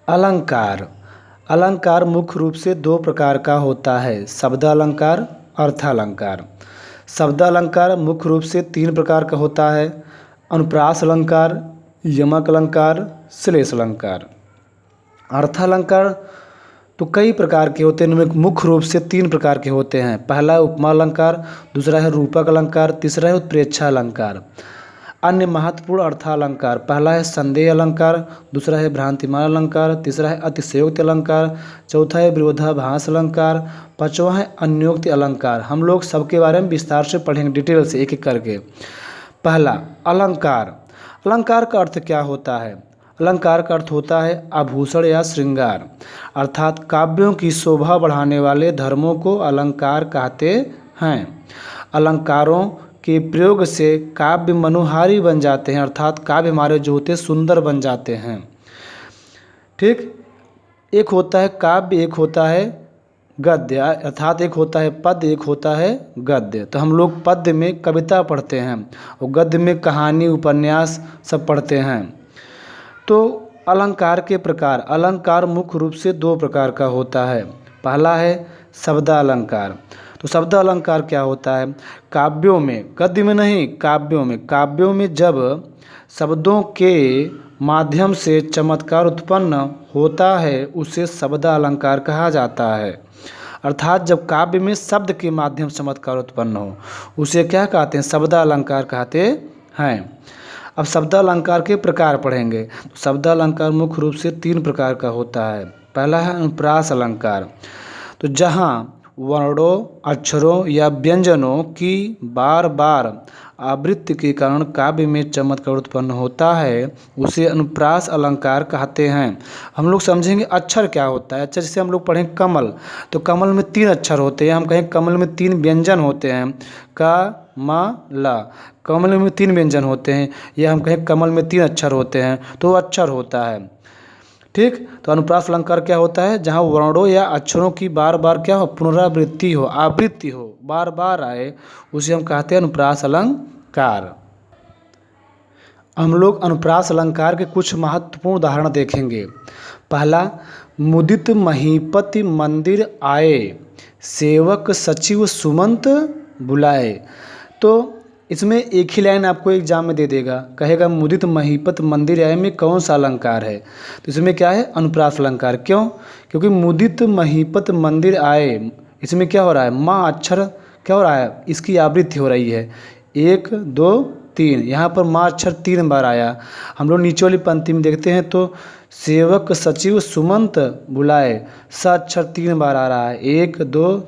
अलंकार। अलंकार मुख्य रूप से दो प्रकार का होता है, शब्द अलंकार, अर्थालंकार। शब्द अलंकार मुख्य रूप से तीन प्रकार का होता है, अनुप्रास अलंकार, यमक अलंकार, श्लेष अलंकार। अर्थालंकार तो कई प्रकार के होते हैं, इनमें मुख्य रूप से तीन प्रकार के होते हैं। पहला है उपमा अलंकार, दूसरा है रूपक अलंकार, तीसरा है उत्प्रेक्षा अलंकार। अन्य महत्वपूर्ण अर्थालंकार, पहला है संदेह अलंकार, दूसरा है भ्रांतिमान अलंकार, तीसरा है अतिशयोक्ति अलंकार, चौथा है विरोधाभास अलंकार, पांचवा है अन्योक्ति अलंकार। हम लोग सबके बारे में विस्तार से पढ़ेंगे, डिटेल से एक एक करके। पहला अलंकार। अलंकार का अर्थ क्या होता है? अलंकार का अर्थ होता है आभूषण या श्रृंगार, अर्थात काव्यों की शोभा बढ़ाने वाले धर्मों को अलंकार कहते हैं। अलंकारों के प्रयोग से काव्य मनोहारी बन जाते हैं, अर्थात काव्य हमारे जो होते हैं सुंदर बन जाते हैं। ठीक, एक होता है काव्य, एक होता है गद्य, अर्थात एक होता है पद्य, एक होता है गद्य। तो हम लोग पद्य में कविता पढ़ते हैं और गद्य में कहानी उपन्यास सब पढ़ते हैं। तो अलंकार के प्रकार, अलंकार मुख्य रूप से दो प्रकार का होता है। पहला है शब्द अलंकार। तो शब्द अलंकार क्या होता है? काव्यों में, गद्य में नहीं, काव्यों में जब शब्दों के माध्यम से चमत्कार उत्पन्न होता है उसे शब्द अलंकार कहा जाता है। अर्थात जब काव्य में शब्द के माध्यम से चमत्कार उत्पन्न हो उसे क्या कहते हैं? शब्द अलंकार कहते हैं। अब शब्द अलंकार के प्रकार पढ़ेंगे। तो शब्द अलंकार मुख्य रूप से तीन प्रकार का होता है। पहला है अनुप्रास अलंकार। तो जहाँ वर्णों, अक्षरों या व्यंजनों की बार बार आवृत्ति के कारण काव्य में चमत्कार उत्पन्न होता है उसे अनुप्रास अलंकार कहते हैं। हम लोग समझेंगे अक्षर क्या होता है। अक्षर जैसे हम लोग पढ़ें कमल, तो कमल में तीन अक्षर होते हैं। हम कहें कमल में तीन व्यंजन होते हैं, का, म, ला। कमल में तीन व्यंजन होते हैं, या हम कहें कमल में तीन अक्षर होते हैं, तो अक्षर होता है। ठीक, तो अनुप्रास अलंकार क्या होता है? जहाँ वर्णों या अक्षरों की बार बार क्या हो, पुनरावृत्ति हो, आवृत्ति हो, बार बार आए, उसे हम कहते हैं अनुप्रास अलंकार। हम लोग अनुप्रास अलंकार के कुछ महत्वपूर्ण उदाहरण देखेंगे। पहला, मुदित महीपति मंदिर आए, सेवक सचिव सुमंत बुलाए। तो इसमें एक ही लाइन आपको एग्जाम में दे देगा, कहेगा मुदित महीपत मंदिर आए में कौन सा अलंकार है? तो इसमें क्या है? अनुप्रास अलंकार। क्यों? क्योंकि मुदित महीपत मंदिर आए, इसमें क्या हो रहा है? माँ अक्षर क्या हो रहा है? इसकी आवृत्ति हो रही है, 1 2 3। यहाँ पर माँ अक्षर 3 बार आया। हम लोग नीचे वाली पंक्ति में देखते हैं तो सेवक सचिव सुमंत बुलाए, स अक्षर 3 बार आ रहा है, 1 2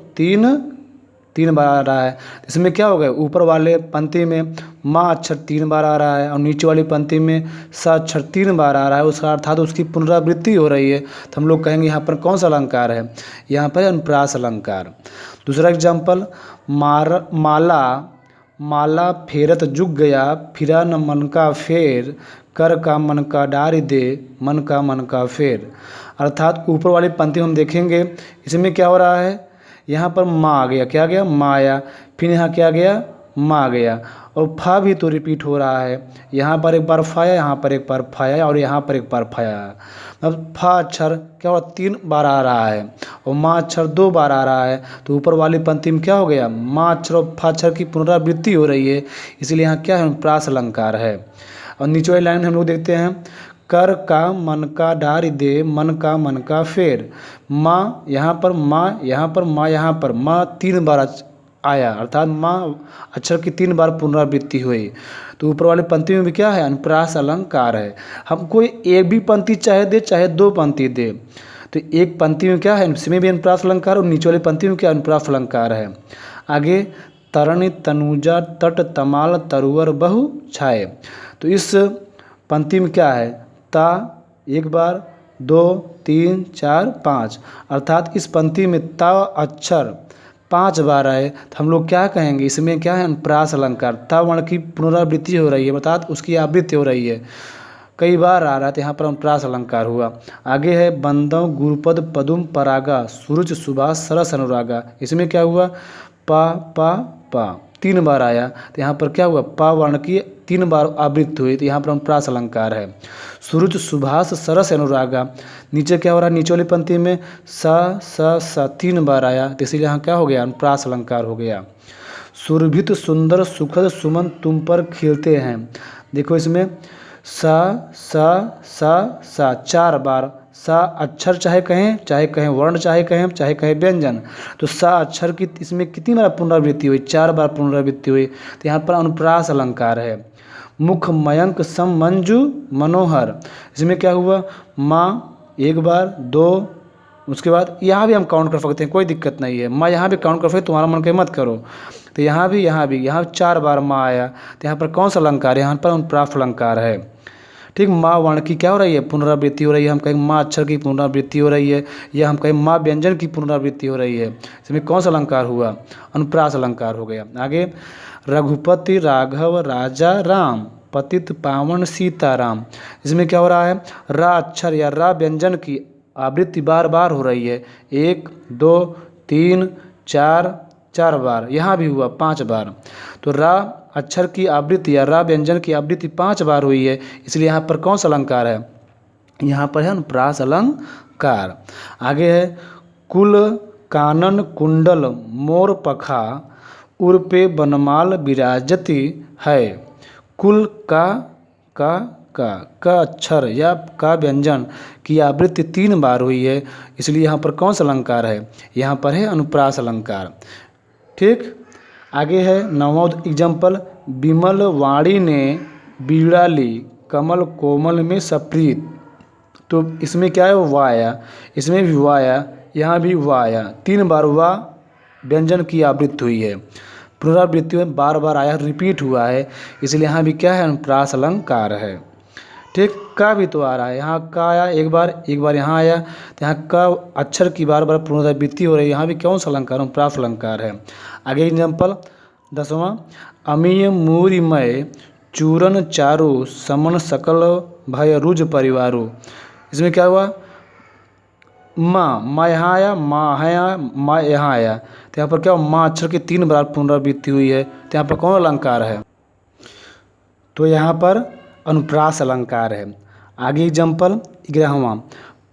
3 बार आ रहा है। इसमें क्या हो गया? ऊपर वाले पंक्ति में माँ अक्षर 3 बार आ रहा है और नीचे वाली पंक्ति में स अक्षर 3 बार आ रहा है, उसका अर्थात उसकी पुनरावृत्ति हो रही है। तो हम लोग कहेंगे यहाँ पर कौन सा अलंकार है? यहाँ पर अनुप्रास अलंकार। दूसरा एग्जाम्पल, माला फेरत जुग गया, फिरा न मन का फेर, कर का मन का डारी दे, मन का फेर। अर्थात ऊपर वाली पंक्ति हम देखेंगे, इसमें क्या हो रहा है? यहाँ पर माँ आ गया, क्या गया? माँ आया। फिर यहाँ क्या गया? माँ आ गया। और फा भी तो रिपीट हो रहा है, यहाँ पर एक बार फाया, यहाँ पर एक बार फाया और यहाँ पर एक बार फाया। अब फा अक्षर क्या हो? 3 बार आ रहा है और माँ अक्षर 2 बार आ रहा है। तो ऊपर वाली पंक्ति में क्या हो गया? माँ अक्षर और फा अक्षर की पुनरावृत्ति हो रही है, इसलिए यहाँ क्या है? प्रास अलंकार है। और नीचे वाली लाइन हम लोग देखते हैं, कर का मन का डारी दे, मन का फेर। माँ यहाँ पर, माँ यहाँ पर, माँ यहाँ पर, माँ 3 बार आया, अर्थात माँ अक्षर की 3 बार पुनरावृत्ति हुई। तो ऊपर वाले पंक्ति में भी क्या है? अनुप्रास अलंकार है। हम कोई एक भी पंक्ति चाहे दे, चाहे 2 पंक्ति दे, तो एक पंक्ति में क्या है? इसमें भी अनुप्रास अलंकार और नीचे वाली पंक्ति में क्या? अनुप्रास अलंकार है। आगे, तरण तनुजा तट तमाल तरुवर बहु छाए। तो इस पंक्ति में क्या है? ता 1 बार, 2 3 4 5, अर्थात इस पंक्ति में ता अक्षर 5 बार आए। तो हम लोग क्या कहेंगे? इसमें क्या है? अनुप्रास अलंकार। ता वर्ण की पुनरावृत्ति हो रही है, अर्थात उसकी आवृत्ति हो रही है, कई बार आ रहा है, तो यहाँ पर अनुप्रास अलंकार हुआ। आगे है, बंदव गुरुपद पदुम परागा, सूरज सुभाष सरस अनुरागा। इसमें क्या हुआ? पा 3 बार आया, तो यहाँ पर क्या हुआ? पा वर्ण की 3 बार आवृत्ति हुई, तो यहाँ पर अनुप्रास अलंकार है। सुरुच सुभाष सरस अनुरागा, नीचे क्या हो रहा है, नीचे वाली पंक्ति में स 3 बार आया, तो इसीलिए यहाँ क्या हो गया, अनुप्रास अलंकार हो गया। सुरभित सुंदर सुखद सुमन तुम पर खिलते हैं, देखो इसमें सा 4 बार, सा अक्षर चाहे कहें वर्ण, चाहे कहें व्यंजन, तो सा अक्षर की इसमें कितनी बार पुनरावृत्ति हुई, 4 बार पुनरावृत्ति हुई, तो यहाँ पर अनुप्रास अलंकार है। मुख मयंक सम मंजू मनोहर, इसमें क्या हुआ, माँ 1 बार 2, उसके बाद यहाँ भी हम काउंट कर सकते हैं, कोई दिक्कत नहीं है, माँ यहाँ भी काउंट कर सकते, तुम्हारा मन के मत करो, तो यहाँ भी 4 बार माँ आया, तो यहाँ पर कौन सा अलंकार है, यहाँ पर अनुप्रास अलंकार है। ठीक, माँ वर्ण की क्या हो रही है, पुनरावृत्ति हो रही है, हम कहें माँ अक्षर की पुनरावृत्ति हो रही है, या हम कहें माँ व्यंजन की पुनरावृत्ति हो रही है, इसमें कौन सा अलंकार हुआ, अनुप्रास अलंकार हो गया। आगे, रघुपति राघव राजा राम पतित पावन सीताराम, इसमें क्या हो रहा है, रा अक्षर या रा व्यंजन की आवृत्ति बार बार हो रही है, 1 2 3 4 बार, यहाँ भी हुआ 5 बार, तो रा अक्षर की आवृत्ति या रा व्यंजन की आवृत्ति 5 बार हुई है, इसलिए यहाँ पर कौन सा अलंकार है, यहाँ पर है अनुप्रास अलंकार। आगे है, कुल कानन कुंडल मोर पखा उर पे बनमाल विराजती है, कुल का अक्षर या का व्यंजन की आवृत्ति 3 बार हुई है, इसलिए यहाँ पर कौन सा अलंकार है, यहाँ पर है अनुप्रास अलंकार। ठीक, आगे है 9वां एग्जाम्पल, विमल वाणी ने बीड़ा ली कमल कोमल में सप्रीत, तो इसमें क्या है, वा आया, इसमें भी वा आया, यहाँ भी वा आया, 3 बार वा व्यंजन की आवृत्ति हुई है, पुनरावृत्ति में बार बार आया, रिपीट हुआ है, इसलिए यहाँ भी क्या है, अनुप्रास अलंकार है। ठीक, का भी तो आ रहा है, यहाँ का आया एक बार यहाँ आया, तो यहाँ का अक्षर की बार बार पुनरावृत्ति हो रही है, यहाँ भी कौन सा अलंकार, अनुप्रास अलंकार है। आगे एग्जाम्पल 10वां, अमीय मूरिमय चूरन चारु समन सकल भय रुज परिवारो, इसमें क्या हुआ, माँ यहाँ आया, माँ यहाँ आया, तो यहाँ पर क्या, माँ अक्षर की 3 बार पुनरावृत्ति हुई है, तो यहाँ पर कौन अलंकार है, तो यहाँ पर अनुप्रास अलंकार है। आगे एग्जाम्पल 11वां,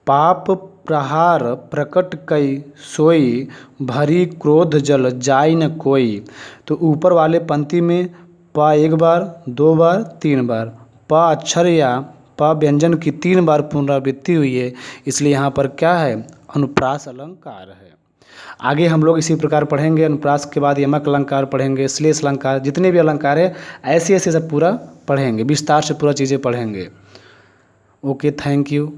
पाप प्रहार प्रकट कई सोई भरी क्रोध जल जाई न कोई, तो ऊपर वाले पंक्ति में पा 1 बार 2 बार 3 बार, पा अक्षर या पा व्यंजन की 3 बार पुनरावृत्ति हुई है, इसलिए यहाँ पर क्या है, अनुप्रास अलंकार है। आगे हम लोग इसी प्रकार पढ़ेंगे, अनुप्रास के बाद यमक अलंकार पढ़ेंगे, श्लेष अलंकार, जितने भी अलंकार है ऐसे सब पूरा पढ़ेंगे, विस्तार से पूरा चीज़ें पढ़ेंगे। Okay, thank you.